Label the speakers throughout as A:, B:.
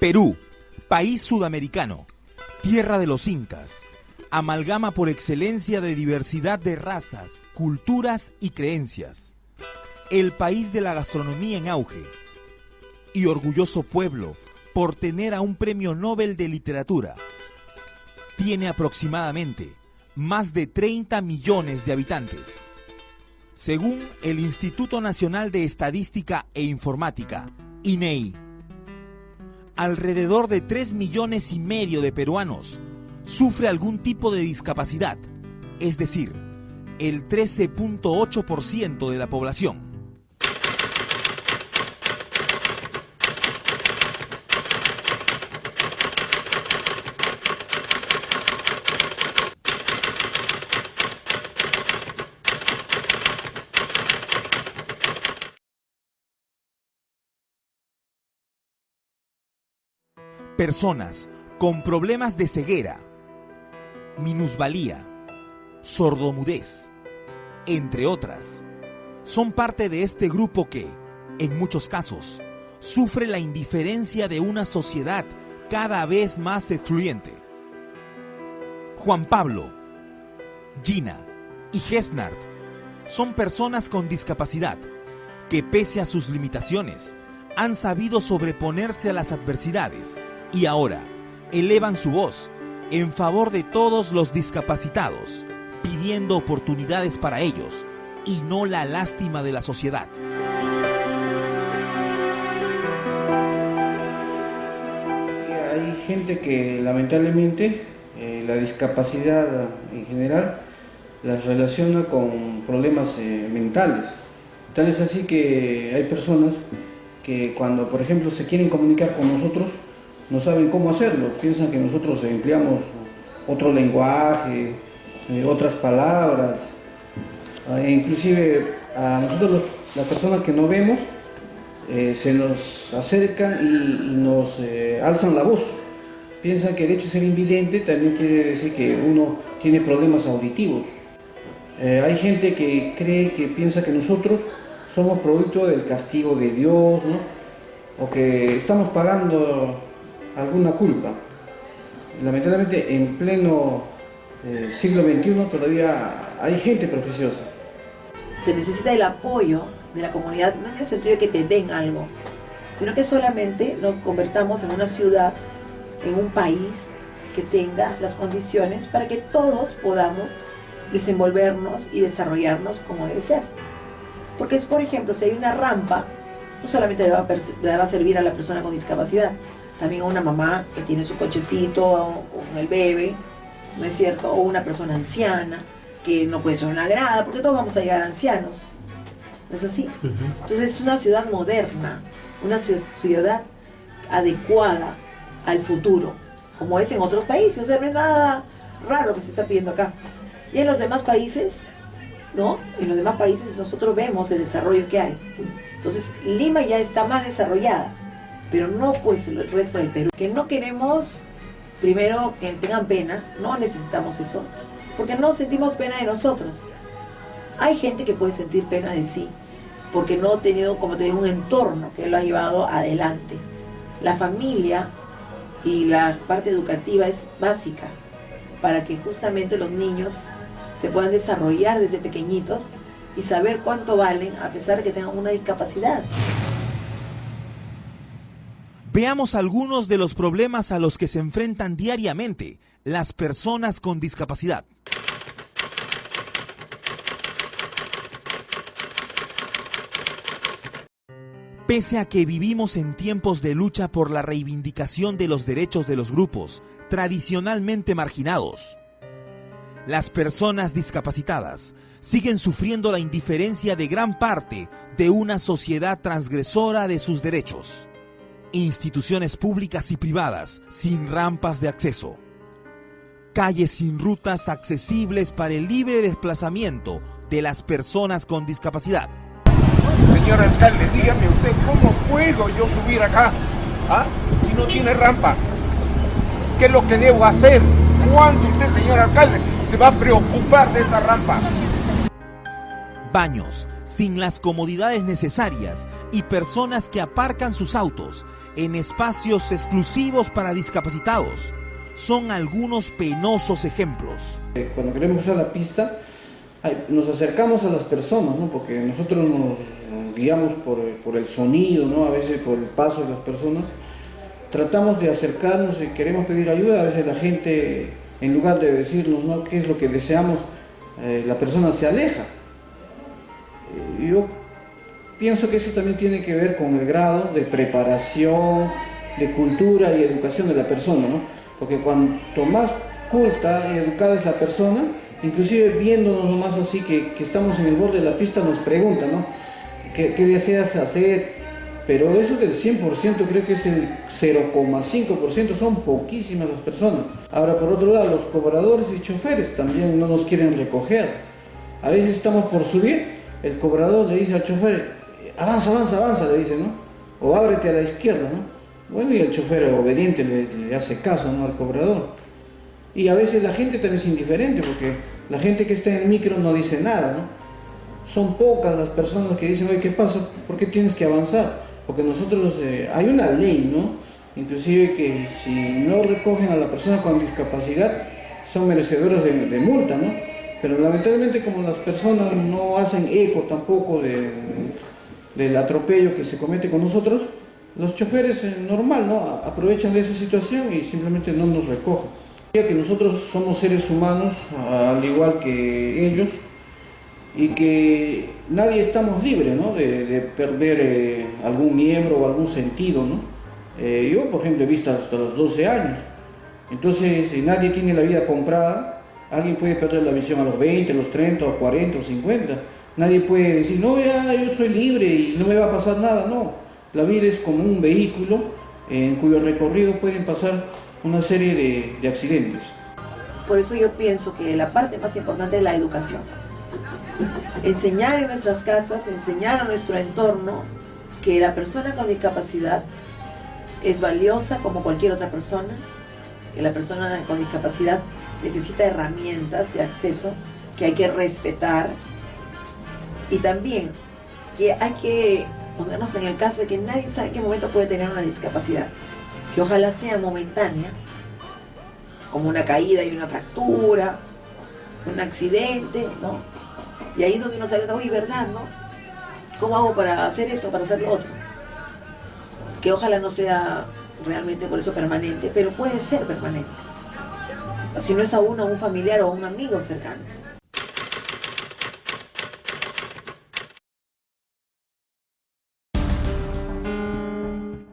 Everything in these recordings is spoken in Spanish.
A: Perú, país sudamericano, tierra de los incas, amalgama por excelencia de diversidad de razas, culturas y creencias. El país de la gastronomía en auge y orgulloso pueblo por tener a un premio Nobel de literatura. Tiene aproximadamente más de 30 millones de habitantes. Según el Instituto Nacional de Estadística e Informática, INEI, alrededor de 3,5 millones de peruanos sufre algún tipo de discapacidad, es decir, el 13.8% de la población. Personas con problemas de ceguera, minusvalía, sordomudez, entre otras, son parte de este grupo que, en muchos casos, sufre la indiferencia de una sociedad cada vez más excluyente. Juan Pablo, Gina y Gesnard son personas con discapacidad que, pese a sus limitaciones, han sabido sobreponerse a las adversidades y ahora elevan su voz en favor de todos los discapacitados, pidiendo oportunidades para ellos y no la lástima de la sociedad.
B: Hay gente que lamentablemente la discapacidad en general las relaciona con problemas mentales. Tal es así que hay personas que cuando, por ejemplo, se quieren comunicar con nosotros, no saben cómo hacerlo, piensan que nosotros empleamos otro lenguaje, otras palabras, inclusive a nosotros las personas que no vemos se nos acercan y nos alzan la voz, piensan que el hecho de ser invidente también quiere decir que uno tiene problemas auditivos. Hay gente que cree, que piensa que nosotros somos producto del castigo de Dios, ¿no? O que estamos pagando alguna culpa. Lamentablemente en pleno siglo XXI todavía hay gente prejuiciosa.
C: Se necesita el apoyo de la comunidad, no en el sentido de que te den algo, sino que solamente nos convertamos en una ciudad, en un país que tenga las condiciones para que todos podamos desenvolvernos y desarrollarnos como debe ser. Porque es, por ejemplo, si hay una rampa, no solamente le va a servir a la persona con discapacidad, también a una mamá que tiene su cochecito con el bebé, ¿no es cierto? O una persona anciana que no puede ser una grada, porque todos vamos a llegar ancianos, ¿no es así? Entonces es una ciudad moderna, una ciudad adecuada al futuro, como es en otros países. O sea, no es nada raro lo que se está pidiendo acá. Y en los demás países, ¿no? En los demás países nosotros vemos el desarrollo que hay. Entonces Lima ya está más desarrollada, pero no pues el resto del Perú. Que no queremos, primero, que tengan pena, no necesitamos eso, porque no sentimos pena de nosotros. Hay gente que puede sentir pena de sí, porque no ha tenido, como te digo, un entorno que lo ha llevado adelante. La familia y la parte educativa es básica para que justamente los niños se puedan desarrollar desde pequeñitos y saber cuánto valen a pesar de que tengan una discapacidad.
A: Veamos algunos de los problemas a los que se enfrentan diariamente las personas con discapacidad. Pese a que vivimos en tiempos de lucha por la reivindicación de los derechos de los grupos tradicionalmente marginados, las personas discapacitadas siguen sufriendo la indiferencia de gran parte de una sociedad transgresora de sus derechos. Instituciones públicas y privadas sin rampas de acceso, calles sin rutas accesibles para el libre desplazamiento de las personas con discapacidad.
D: Señor alcalde, dígame usted, ¿cómo puedo yo subir acá? ¿Ah? Si no tiene rampa. ¿Qué es lo que debo hacer? ¿Cuándo usted, señor alcalde, se va a preocupar de esta rampa?
A: Baños, sin las comodidades necesarias y personas que aparcan sus autos en espacios exclusivos para discapacitados son algunos penosos ejemplos.
B: Cuando queremos usar la pista, nos acercamos a las personas, ¿no? Porque nosotros nos guiamos por el sonido, ¿no? A veces por el paso de las personas. Tratamos de acercarnos y queremos pedir ayuda. A veces la gente, en lugar de decirnos, ¿no?, qué es lo que deseamos, la persona se aleja. Yo pienso que eso también tiene que ver con el grado de preparación, de cultura y educación de la persona, ¿no? Porque cuanto más culta y educada es la persona, inclusive viéndonos nomás así que estamos en el borde de la pista, nos preguntan, ¿no?, ¿qué deseas hacer? Pero eso del 100% creo que es el 0,5%, son poquísimas las personas. Ahora, por otro lado, los cobradores y choferes también no nos quieren recoger. A veces estamos por subir, el cobrador le dice al chofer, avanza, le dice, ¿no? O ábrete a la izquierda, ¿no? Bueno, y el chofer obediente le hace caso, ¿no?, al cobrador. Y a veces la gente también es indiferente, porque la gente que está en el micro no dice nada, ¿no? Son pocas las personas que dicen, oye, ¿qué pasa? ¿Por qué tienes que avanzar? Porque nosotros, hay una ley, ¿no?, inclusive que si no recogen a la persona con discapacidad, son merecedores de multa, ¿no? Pero lamentablemente, como las personas no hacen eco tampoco del atropello que se comete con nosotros, los choferes normal, ¿no?, aprovechan de esa situación y simplemente no nos recogen. Que nosotros somos seres humanos, al igual que ellos, y que nadie estamos libres, ¿no?, de perder algún miembro o algún sentido, ¿no? Yo, por ejemplo, he visto hasta los 12 años. Entonces, si nadie tiene la vida comprada, alguien puede perder la visión a los 20, a los 30, o 40, o 50. Nadie puede decir, no, ya yo soy libre y no me va a pasar nada. No, la vida es como un vehículo en cuyo recorrido pueden pasar una serie de accidentes.
C: Por eso yo pienso que la parte más importante es la educación. Enseñar en nuestras casas, enseñar a nuestro entorno que la persona con discapacidad es valiosa como cualquier otra persona, que la persona con discapacidad necesita herramientas de acceso que hay que respetar, y también que hay que ponernos en el caso de que nadie sabe en qué momento puede tener una discapacidad, que ojalá sea momentánea, como una caída y una fractura, un accidente, ¿no? Y ahí es donde uno sabe, uy, ¿verdad, no? ¿Cómo hago para hacer esto, para hacer lo otro? Que ojalá no sea realmente por eso permanente, pero puede ser permanente. Si no es a uno, a un familiar o a un amigo cercano.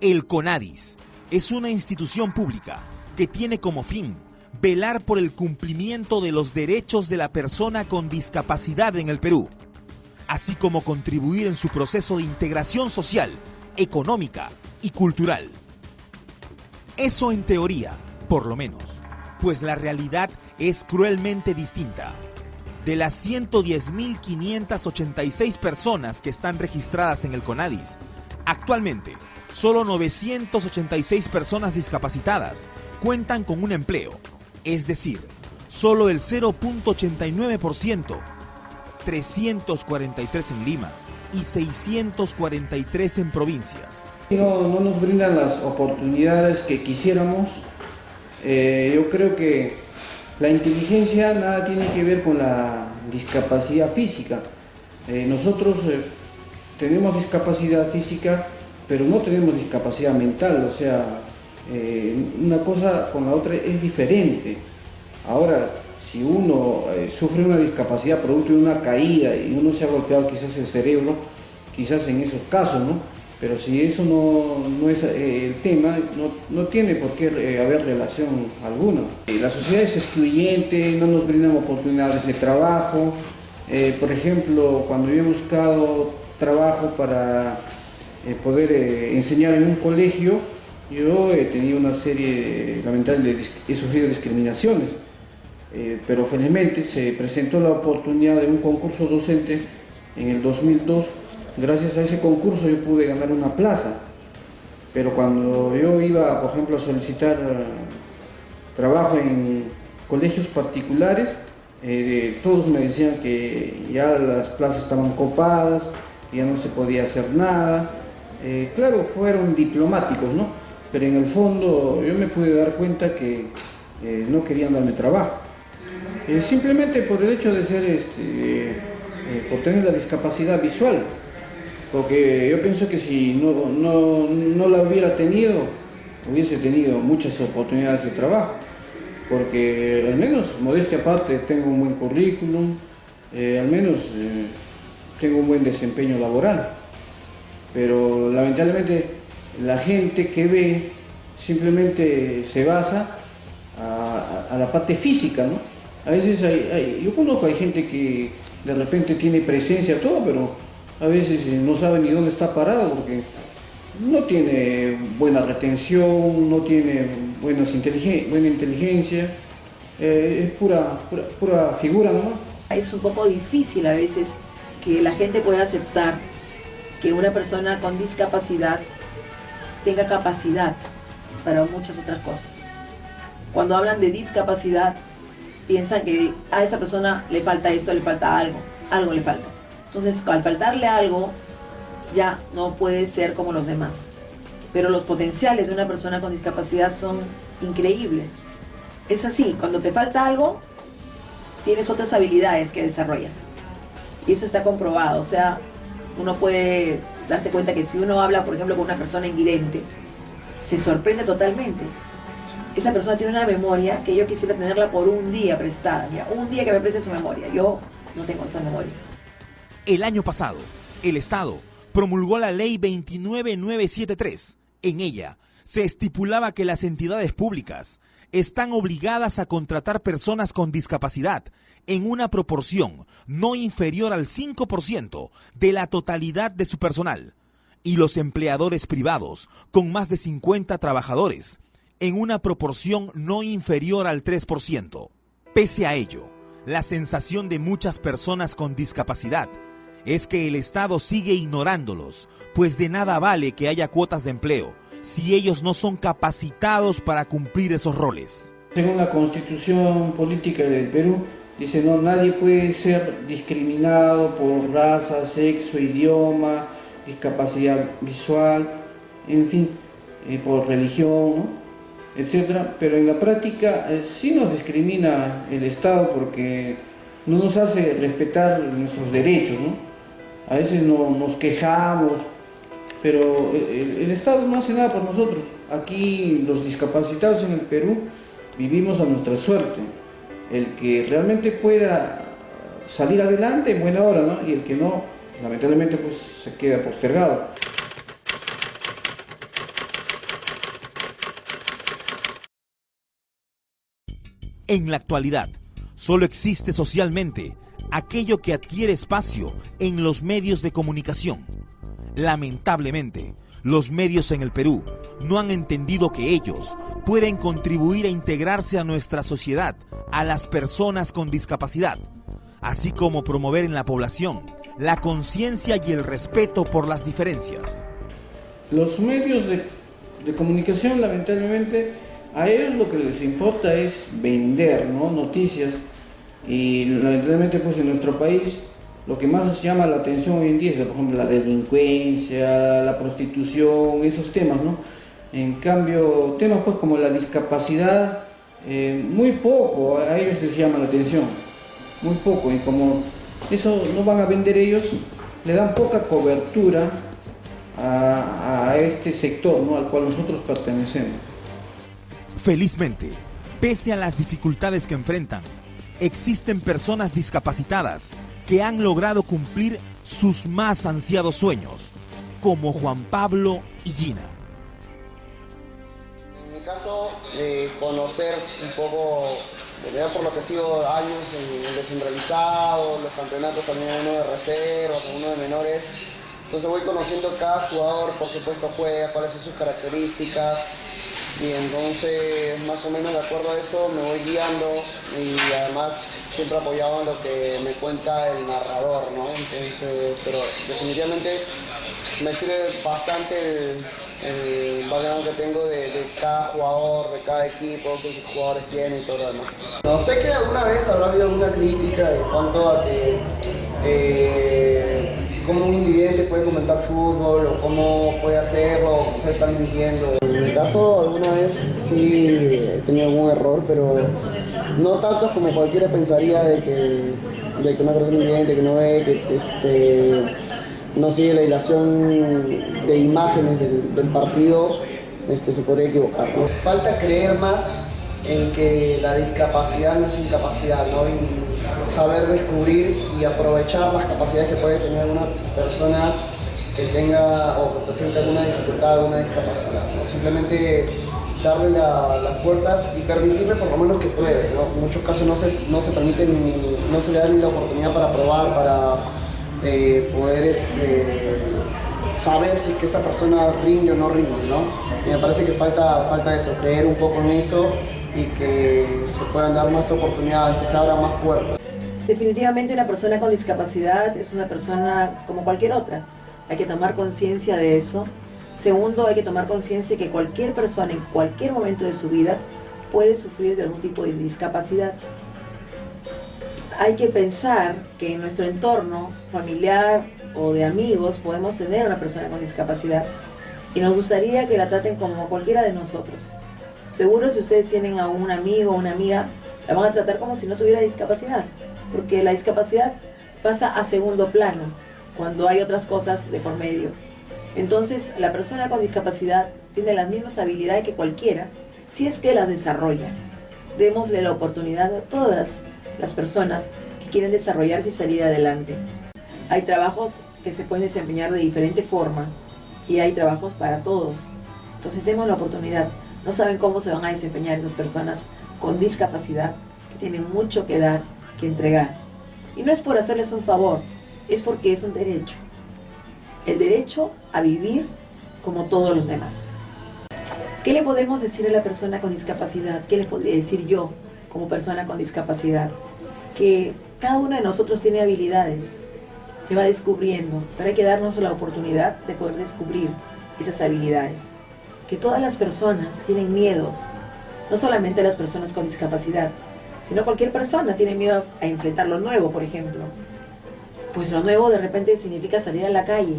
A: El CONADIS es una institución pública que tiene como fin velar por el cumplimiento de los derechos de la persona con discapacidad en el Perú, así como contribuir en su proceso de integración social, económica y cultural. Eso en teoría, por lo menos, pues la realidad es cruelmente distinta. De las 110.586 personas que están registradas en el CONADIS, actualmente solo 986 personas discapacitadas cuentan con un empleo, es decir, solo el 0.89%, 343 en Lima y 643 en provincias.
B: No nos brindan las oportunidades que quisiéramos. Yo creo que la inteligencia nada tiene que ver con la discapacidad física. Nosotros tenemos discapacidad física, pero no tenemos discapacidad mental, o sea, una cosa con la otra es diferente. Ahora, si uno sufre una discapacidad producto de una caída y uno se ha golpeado quizás el cerebro, quizás en esos casos, ¿no? Pero si eso no es el tema, no tiene por qué haber relación alguna. La sociedad es excluyente, no nos brindan oportunidades de trabajo. Por ejemplo, cuando yo he buscado trabajo para poder enseñar en un colegio, yo he tenido una serie lamentable, he sufrido discriminaciones, pero felizmente se presentó la oportunidad de un concurso docente en el 2002. Gracias a ese concurso yo pude ganar una plaza, pero cuando yo iba, por ejemplo, a solicitar trabajo en colegios particulares, todos me decían que ya las plazas estaban copadas, que ya no se podía hacer nada. Claro, fueron diplomáticos, ¿no? Pero en el fondo yo me pude dar cuenta que no querían darme trabajo. Simplemente por el hecho de ser, por tener la discapacidad visual. Porque yo pienso que si no la hubiera tenido, hubiese tenido muchas oportunidades de trabajo. Porque al menos, modestia aparte, tengo un buen currículum, al menos tengo un buen desempeño laboral. Pero lamentablemente la gente que ve simplemente se basa a la parte física, ¿no? A veces yo conozco, hay gente que de repente tiene presencia, todo, pero a veces no sabe ni dónde está parado porque no tiene buena retención, no tiene buena inteligencia, es pura figura, ¿no?
C: Es un poco difícil a veces que la gente pueda aceptar que una persona con discapacidad tenga capacidad para muchas otras cosas. Cuando hablan de discapacidad, piensan que a esta persona le falta esto, le falta algo le falta. Entonces, al faltarle algo, ya no puede ser como los demás. Pero los potenciales de una persona con discapacidad son increíbles. Es así, cuando te falta algo, tienes otras habilidades que desarrollas. Y eso está comprobado. O sea, uno puede darse cuenta que si uno habla, por ejemplo, con una persona invidente, se sorprende totalmente. Esa persona tiene una memoria que yo quisiera tenerla por un día prestada. Mira, un día que me preste su memoria. Yo no tengo esa memoria.
A: El año pasado, el Estado promulgó la Ley 29973. En ella se estipulaba que las entidades públicas están obligadas a contratar personas con discapacidad en una proporción no inferior al 5% de la totalidad de su personal, y los empleadores privados con más de 50 trabajadores en una proporción no inferior al 3%. Pese a ello, la sensación de muchas personas con discapacidad es que el Estado sigue ignorándolos, pues de nada vale que haya cuotas de empleo si ellos no son capacitados para cumplir esos roles.
B: Según la Constitución Política del Perú, dice, no, nadie puede ser discriminado por raza, sexo, idioma, discapacidad visual, en fin, por religión, ¿no?, etcétera. Pero en la práctica sí nos discrimina el Estado porque no nos hace respetar nuestros derechos, ¿no? A veces nos quejamos, pero el Estado no hace nada por nosotros. Aquí los discapacitados en el Perú vivimos a nuestra suerte. El que realmente pueda salir adelante en buena hora, ¿no? Y el que no, lamentablemente, pues se queda postergado.
A: En la actualidad, solo existe socialmente aquello que adquiere espacio en los medios de comunicación. Lamentablemente, los medios en el Perú no han entendido que ellos pueden contribuir a integrarse a nuestra sociedad, a las personas con discapacidad, así como promover en la población la conciencia y el respeto por las diferencias.
B: Los medios de comunicación, lamentablemente, a ellos lo que les importa es vender, ¿no?, noticias, y lamentablemente pues en nuestro país lo que más llama la atención hoy en día es, por ejemplo, la delincuencia, la prostitución, esos temas, ¿no? En cambio, temas pues como la discapacidad, muy poco a ellos les llama la atención, muy poco, y como eso no van a vender ellos, le dan poca cobertura a este sector, ¿no?, al cual nosotros pertenecemos.
A: Felizmente, pese a las dificultades que enfrentan, existen personas discapacitadas que han logrado cumplir sus más ansiados sueños, como Juan Pablo y Gina.
E: En mi caso, conocer un poco, por lo que ha sido años en el descentralizado, los campeonatos también, uno de reservas, uno de menores. Entonces voy conociendo cada jugador, por qué puesto juega, cuáles son sus características. Y entonces, más o menos de acuerdo a eso, me voy guiando y además siempre apoyado en lo que me cuenta el narrador, ¿no? Entonces, pero definitivamente me sirve bastante el background que tengo de cada jugador, de cada equipo, qué jugadores tiene y todo lo demás. No sé que alguna vez habrá habido alguna crítica de cuanto a que cómo un invidente puede comentar fútbol o cómo puede hacerlo, o quizás está mintiendo. En mi caso, alguna vez sí he tenido algún error, pero no tanto como cualquiera pensaría de que una persona invidente que no ve, que no sigue la hilación de imágenes del partido, se podría equivocar, ¿no? Falta creer más en que la discapacidad no es incapacidad, ¿no? Y saber descubrir y aprovechar las capacidades que puede tener una persona que tenga o que presente alguna dificultad, alguna discapacidad, ¿no? Simplemente darle las puertas y permitirle por lo menos que pruebe, ¿no? En muchos casos no se permite no se le da ni la oportunidad para probar, para poder saber si es que esa persona rinde o no rinde, ¿no? Y me parece que falta eso, creer un poco en eso y que se puedan dar más oportunidades, que se abran más puertas.
C: Definitivamente una persona con discapacidad es una persona como cualquier otra. Hay que tomar conciencia de eso. Segundo, hay que tomar conciencia de que cualquier persona en cualquier momento de su vida puede sufrir de algún tipo de discapacidad. Hay que pensar que en nuestro entorno familiar o de amigos podemos tener una persona con discapacidad y nos gustaría que la traten como cualquiera de nosotros. Seguro si ustedes tienen a un amigo o una amiga, la van a tratar como si no tuviera discapacidad, porque la discapacidad pasa a segundo plano cuando hay otras cosas de por medio. Entonces, la persona con discapacidad tiene las mismas habilidades que cualquiera, si es que las desarrolla. Démosle la oportunidad a todas las personas que quieren desarrollarse y salir adelante. Hay trabajos que se pueden desempeñar de diferente forma y hay trabajos para todos. Entonces, demos la oportunidad. No saben cómo se van a desempeñar esas personas con discapacidad, que tienen mucho que dar, que entregar. Y no es por hacerles un favor, es porque es un derecho. El derecho a vivir como todos los demás. ¿Qué le podemos decir a la persona con discapacidad? ¿Qué le podría decir yo como persona con discapacidad? Que cada uno de nosotros tiene habilidades que va descubriendo, pero hay que darnos la oportunidad de poder descubrir esas habilidades. Que todas las personas tienen miedos, no solamente las personas con discapacidad, sino cualquier persona tiene miedo a enfrentar lo nuevo, por ejemplo. Pues lo nuevo de repente significa salir a la calle.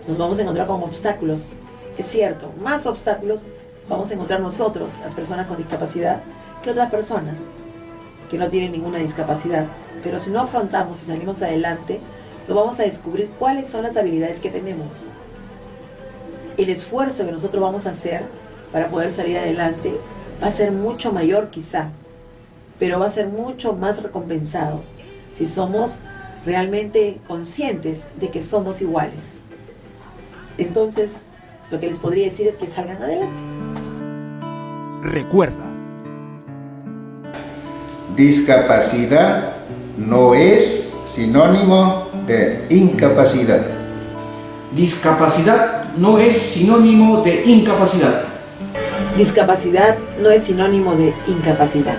C: Nos vamos a encontrar con obstáculos. Es cierto, más obstáculos vamos a encontrar nosotros, las personas con discapacidad, que otras personas que no tienen ninguna discapacidad. Pero si no afrontamos y salimos adelante, lo vamos a descubrir cuáles son las habilidades que tenemos. El esfuerzo que nosotros vamos a hacer para poder salir adelante va a ser mucho mayor quizá, pero va a ser mucho más recompensado si somos realmente conscientes de que somos iguales. Entonces, lo que les podría decir es que salgan adelante.
A: Recuerda,
F: discapacidad no es sinónimo de incapacidad.
B: Discapacidad no es sinónimo de incapacidad.
C: Discapacidad no es sinónimo de incapacidad.